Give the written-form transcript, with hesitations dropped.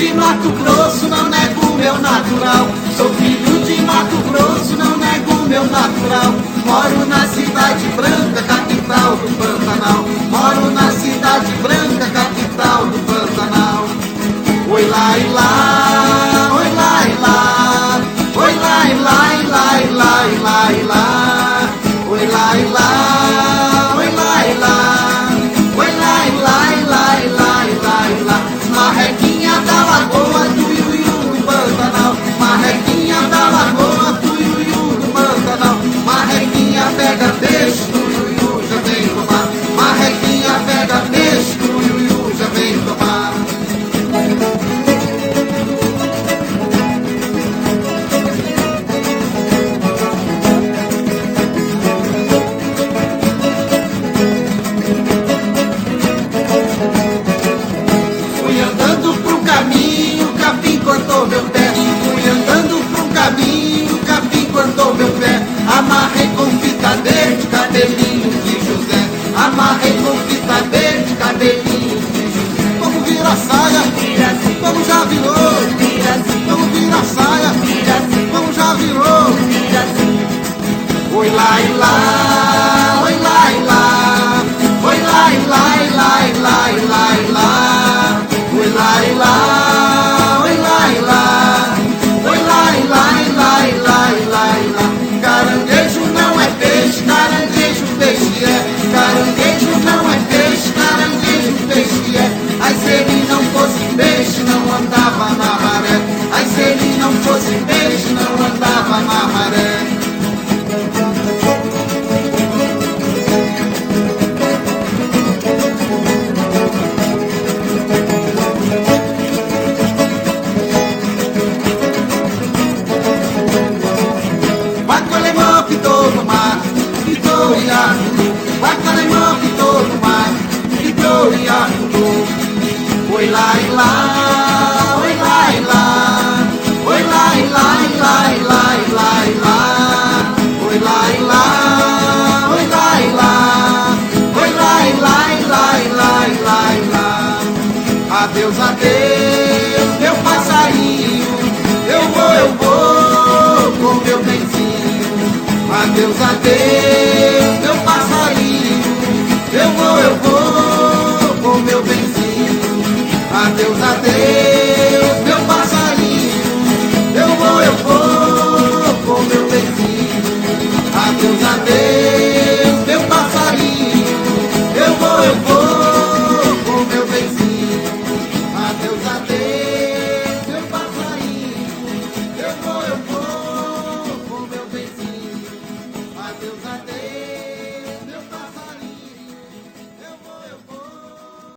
de Mato Grosso, não nego meu natural. Sou filho de Mato Grosso, não nego meu natural. Moro na cidade branca, capital do Pantanal. Moro na cidade branca, capital do Pantanal. Oi lá e lá, oi lá e lá, oi lá e lá e lá e lá e lá e lá, oi lá e lá, oi lá e lá, oi lá e lá e lá e lá e lá e lá. Marrequinha da Lagoa, tuiuiu do Pantanal. Marrequinha da Lagoa, tuiuiu do Pantanal. Marrequinha pega peixe, tuiuiu já vem tomar. Marrequinha pega peixe, tuiuiu já vem tomar. Fui andando pro caminho, o capim cortou meu pé. Fui andando pro caminho, o capim cortou meu pé. Amarrei com fita verde, cabelinho de José. Amarrei com fita verde, cabelinho de José. Como vira a saia, vira assim. Como já virou, vira assim. Como vira a saia, vira assim. Como já virou, vira assim. Oi lá e lá, oi lá e lá, oi lá e lá e lá e lá e lá e lá, oi lá e lá, oi lá e lá, oi lá e lá e lá e lá e lá e lá. Caranguejo não é peixe, caranguejo peixe é. Caranguejo não é peixe, caranguejo peixe é. Ai, se ele não fosse peixe, não andava na maré. Ai, se ele não fosse peixe, não andava na maré. Guacalemão pitou no mar, pitou e afundou. Guacalemão pitou no mar, pitou e afundou. Oi lá e lá, oi lá e lá, oi lá e lá e lá e lá e lá e lá, oi lá e lá, oi lá e lá, oi lá e lá e lá e lá e lá e lá. Adeus, adeus, meu passarinho, eu vou com meu benzinho. Adeus, adeus, meu passarinho, eu vou com meu benzinho. Adeus, adeus, meu passarinho, eu vou com meu benzinho. Adeus, adeus.